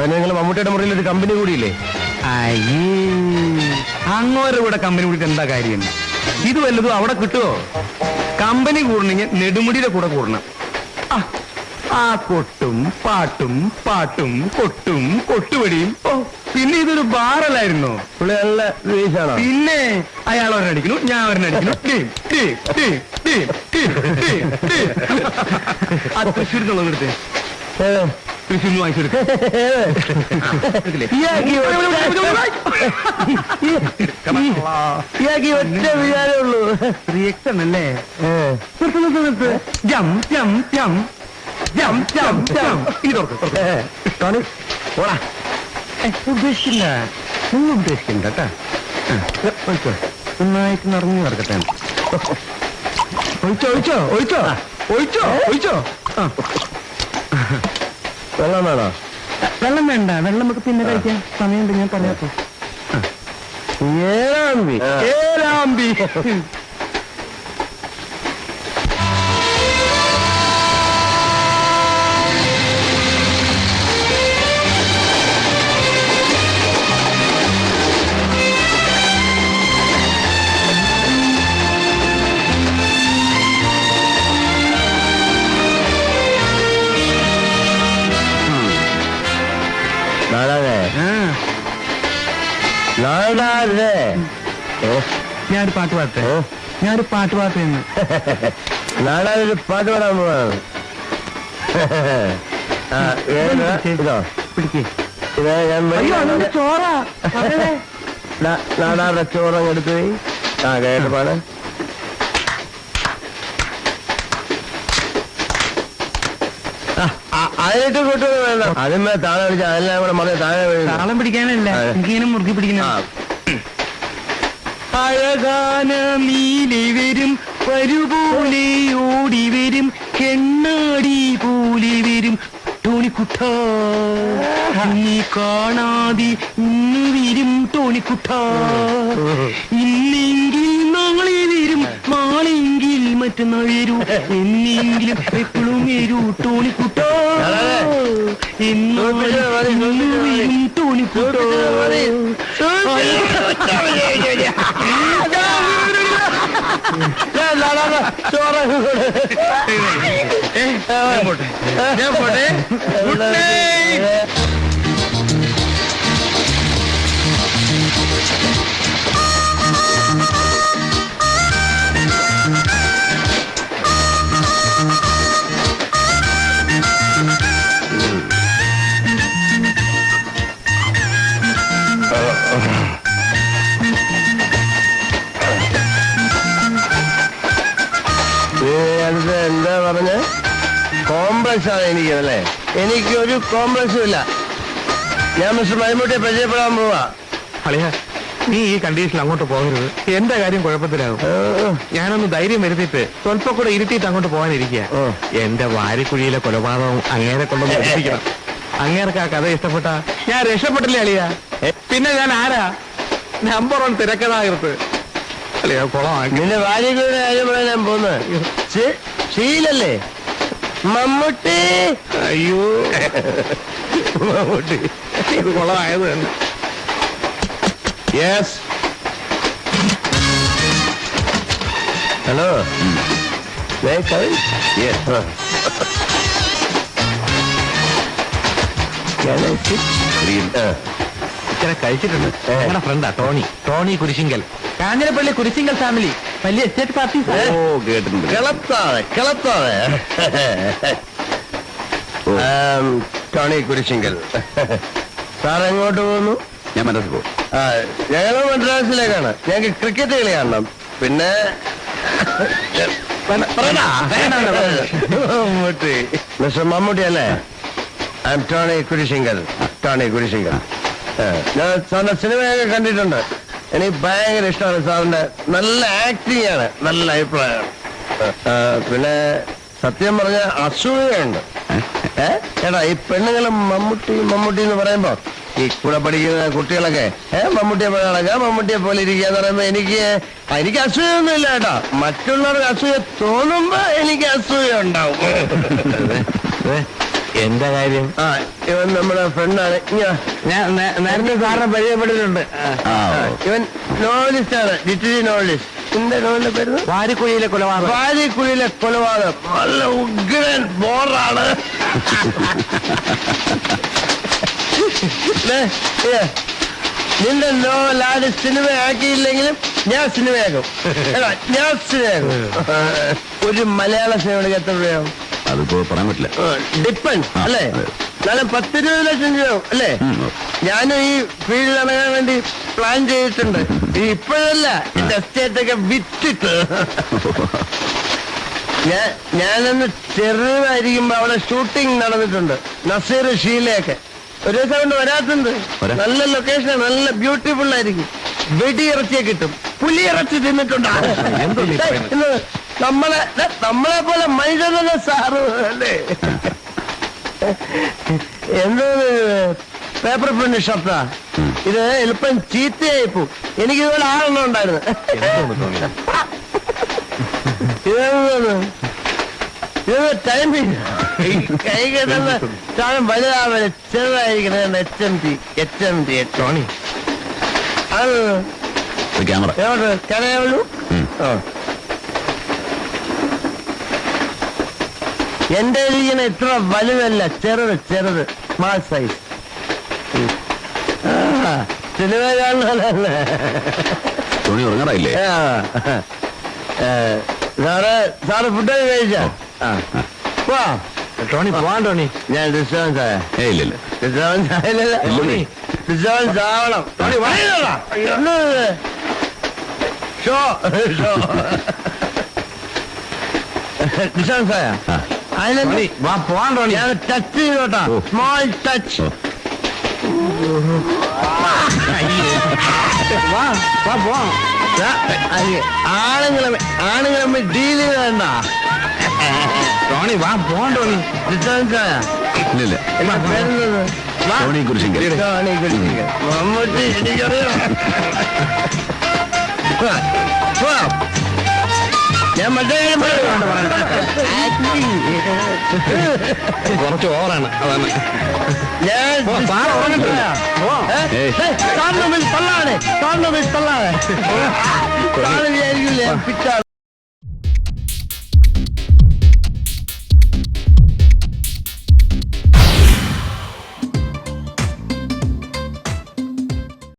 അതിന് നിങ്ങൾ മമ്മൂട്ടിയുടെ മുറിയിൽ ഒരു കമ്പനി കൂടിയില്ലേ? അയ്യേ, അങ്ങോരുടെ കൂടെ കമ്പനി കൂടിയിട്ട് എന്താ കാര്യം? ഇത് വല്ലതും അവിടെ കിട്ടുമോ? കമ്പനി കൂടണെങ്കിൽ നെടുമുടിയുടെ കൂടെ കൂടണം. ആ കൊട്ടും പാട്ടും പാട്ടും കൊട്ടും കൊട്ടുപടിയും. ഓ, പിന്നെ ഇതൊരു ബാറല്ലായിരുന്നോ? പുള്ളി നല്ല വീശാണോ? പിന്നെ അയാൾ ഒരെണ്ണടിക്കുന്നു, ഞാൻ ഒരെണ്ണടിക്കുന്നു. ആ തൃശ്ശൂരിൽ നിന്നുള്ളത് എടുത്തേ. തൃശ്ശൂരിൽ വാങ്ങിച്ചെടുക്ക. ഒറ്റ വിചാരേ ഉള്ളൂ. റിയക്ഷൻ അല്ലേ? ജം ജം ജം ജം ജം ജം. ഇനി തുറക്ക്. ഓടാ. ഉദ്ദേശിക്കില്ല, ഒന്നും ഉദ്ദേശിക്കണ്ട കേട്ടാ. നന്നായിട്ട് നിറഞ്ഞു നടക്കട്ടെ. ഒഴിച്ചോ ഒഴിച്ചോ ഒഴിച്ചോ ഒഴിച്ചോ ഒഴിച്ചോ. വെള്ളം വേണോ? വെള്ളം വേണ്ട, വെള്ളം നമുക്ക് പിന്നെ കഴിക്കാം. സമയമുണ്ട്, ഞാൻ പറയാത്ത. ഏലാമ്പി ഏലാമ്പി. ഞാനൊരു പാട്ട് പാടട്ടെ? ഞാനൊരു പാട്ട് പാടുന്നു. നാടാനൊരു പാട്ട് പാടാൻ പോവാണ്. പിടിക്കേ. ചോറാ നാടാറുടെ ചോറങ്ങ് എടുത്തു പോയി. കേട്ട് പാട്. അതിലിട്ട് കൂട്ടുന്നത് വേണ്ട. അതിന്മേ താഴെ പിടിച്ച അതെല്ലാം കൂടെ മതി. താഴെ താളം പിടിക്കാനല്ല, എനിക്കിങ്ങനെ മുറുക്കി പിടിക്കുന്ന. അഴകാന നീലി വരും, പരുപോലെ ഓടി വരും, കെണ്ണാടി പോലെ വരും ടോണിക്കുട്ട. നീ കാണാതെ ഇന്ന് വരും ടോണിക്കുട്ട. ഇന്നെങ്കിൽ നാളെ വരും, നാളെങ്കിൽ മറ്റന്നാൾ വരൂ, എന്നെങ്കിലും എപ്പോഴും വരൂ ടോണിക്കുട്ട. ഇന്ന് വരും ടോണിക്കുട്ട. എന്താ പറഞ്ഞ കോംപ്ലക്സ് ആണ് എനിക്കല്ലേ? എനിക്കൊരു കോംപ്ലക്സും ഇല്ല. ഞാൻ മിസ്റ്റർ മൈമൂട്ടിയെ പരിചയപ്പെടാൻ പോവാ. അളിയ, നീ ഈ കണ്ടീഷനിൽ അങ്ങോട്ട് പോകരുത്. എന്റെ കാര്യം കുഴപ്പത്തിലാകും. ഞാനൊന്ന് ധൈര്യം വരുത്തിയിട്ട് സ്വല്പം കൂടെ ഇരുത്തിയിട്ട് അങ്ങോട്ട് പോകാനിരിക്കുക. എന്റെ വാരിക്കുഴിയിലെ കൊലപാതകം അങ്ങേരെ കൊണ്ടൊന്ന് രക്ഷിക്കണം. അങ്ങേർക്ക് ആ കഥ ഇഷ്ടപ്പെട്ട ഞാൻ രക്ഷപ്പെട്ടില്ലേ അളിയ? പിന്നെ ഞാൻ ആരാ? നമ്പർ 1 തിരക്കഥാകൃത്ത് അളിയ. കുളമാക്കി. നിന്റെ വാരിക്കുഴിയുടെ കാര്യം പറയാൻ ഞാൻ പോകുന്നത് ശീലല്ലേ? മമ്മൂട്ടി. അയ്യോ മമ്മൂട്ടി, ഇത് കുളമായത് തന്നെ. യെസ്. ഹലോ. ഇങ്ങനെ കഴിച്ചിട്ടുണ്ട്. ഞങ്ങളുടെ ഫ്രണ്ടാ Tony. Tony Kurisinkal, Kanjirappally Kurisinkal family, വലിയ എസ്റ്റേറ്റ് പാർട്ടി. ഓ, കേട്ടിട്ടുണ്ട്. കിളത്താതെ ടോണി കുരിശിങ്കൽ. സാർ എങ്ങോട്ട് പോകുന്നു? ഞാൻ മദ്രാസിൽ പോകും. ഞങ്ങൾ മദ്രാസിലേക്കാണ്. ഞങ്ങൾക്ക് ക്രിക്കറ്റ് കളി കാണണം. പിന്നെ മമ്മൂട്ടി. മിസ്റ്റർ മമ്മൂട്ടി അല്ലേ? I'm Tony Kurisingal. Tony Kurisingal. ഞാൻ സാറിന്റെ സിനിമയൊക്കെ കണ്ടിട്ടുണ്ട്. എനിക്ക് ഭയങ്കര ഇഷ്ടമാണ് സാറിന്റെ. നല്ല ആക്ടിങ് ആണ്, നല്ല അഭിപ്രായമാണ്. പിന്നെ സത്യം പറഞ്ഞ അസൂയുണ്ട്. ചേട്ടാ, ഈ പെണ്ണുങ്ങളും മമ്മൂട്ടി മമ്മൂട്ടി എന്ന് പറയുമ്പോ ഈ കൂടെ പഠിക്കുന്ന കുട്ടികളൊക്കെ മമ്മൂട്ടിയെ പോലെ നടക്കുക, മമ്മൂട്ടിയെ പോലെ ഇരിക്കുക എന്ന് പറയുമ്പോ എനിക്ക് അസൂയൊന്നും ഇല്ല കേട്ടോ. മറ്റുള്ളവർക്ക് അസൂയ തോന്നുമ്പോ എനിക്ക് അസൂയ ഉണ്ടാവും. എന്താ കാര്യം? ഇവൻ നമ്മുടെ ഫ്രണ്ടാണ്. ഞാൻ നേരത്തെ സാറിനെ പരിചയപ്പെട്ടിട്ടുണ്ട്. ഇവൻ നോവലിസ്റ്റാണ്, ലിറ്റററി നോവലിസ്റ്റ്. എന്റെ നോവലിന്റെ പേര് വാരിക്കുഴിയിലെ കൊലപാതകം. വാരിക്കുഴിയിലെ കൊലപാതകം. നല്ല ഉഗ്രൻ ബോറാണ്. നിന്റെ നോവൽ ആര് സിനിമയാക്കിയില്ലെങ്കിലും ഞാൻ സിനിമയാക്കും. ഞാൻ സിനിമയാക്കും. ഒരു മലയാള സിനിമയ്ക്ക് എത്ര രൂപയാവും? അതിപ്പോ പറയാൻ പറ്റില്ല. ഡിപ്പെൻഡ് അല്ലേ? എന്നാലും 10-20 ലക്ഷം രൂപയാവും അല്ലേ? ഞാനും ഈ ഫീൽഡിൽ ഇറങ്ങാൻ വേണ്ടി പ്ലാൻ ചെയ്തിട്ടുണ്ട്. ഇപ്പോഴല്ല, എന്റെ എസ്റ്റേറ്റൊക്കെ വിറ്റിട്ട്. ഞാനന്ന് ചെറുതായിരിക്കുമ്പോ അവിടെ ഷൂട്ടിംഗ് നടന്നിട്ടുണ്ട്. നസീർ ഷീലയൊക്കെ ഒരു ദിവസം കൊണ്ട് വരാത്തുണ്ട്. നല്ല ലൊക്കേഷൻ, നല്ല ബ്യൂട്ടിഫുൾ ആയിരിക്കും. വെടിയിറച്ചിയെ കിട്ടും. പുലിയിറച്ചി തിന്നിട്ടുണ്ട്. നമ്മളെ പോലെ മനുഷ്യനല്ലേ സാറ് അല്ലേ? എന്തോ പേപ്പർ പ്രിന്റ് ഷർട്ടാ ഇത്. എളുപ്പം ചീത്തയായി പോവും. എനിക്ക് ഇതുപോലെ 6 ഉണ്ടായിരുന്നു. ഇത് ടൈമിങ് കൈ കിട്ടുന്ന സാധനം വലുതാവല് ചെറുതായിരിക്കണം. HMT ടോണി അത് ക്യാമറ കനയുള്ളൂ. എന്റെ ഇരിക്കുന്ന ഇത്ര വലുതല്ല, ചെറുത് സ്മാൾ സൈസ്. സിനിമ കാണാനല്ലേ? തുണി ഉറങ്ങാറായില്ലേ? സാറ് ഫുഡൊക്കെ കഴിച്ചാ? ടോണി പോവാൻ. ടോണി ഞാൻ ഡിസ്റ്റർബൻസ് ആയ? ഇല്ല. ഡിസ്റ്റർബൻസ് ആയില്ലല്ലോ. ഡിസ്റ്റർബൻസ് ആവണം. ടോണി വഴിയല്ല ഷോ ഡിസ്റ്റർബൻസ് ആയ? വാ പോവാൻ. ടോണി ഞാൻ ടച്ച് ചെയ്തോട്ടാ. Small touch. വാ പോവാം. ആണുങ്ങളെ ഡീൽ ചെയ്യണ്ട. ടോണി വാ പോവാൻ. ടോണി ഡിസ്റ്റർബൻസ് ആയ? ഇല്ല. പേരെന്തത്? ടോണി കുരിശിങ്കൽ. മമ്മൂട്ടി എനിക്കറിയാം. ഞാൻ മറ്റേ കുറച്ച് ഓവറാണ്. അതാണ് ഞാൻ തള്ളാണ്. വിചാരിക്കില്ലേ പിറ്റാണ്.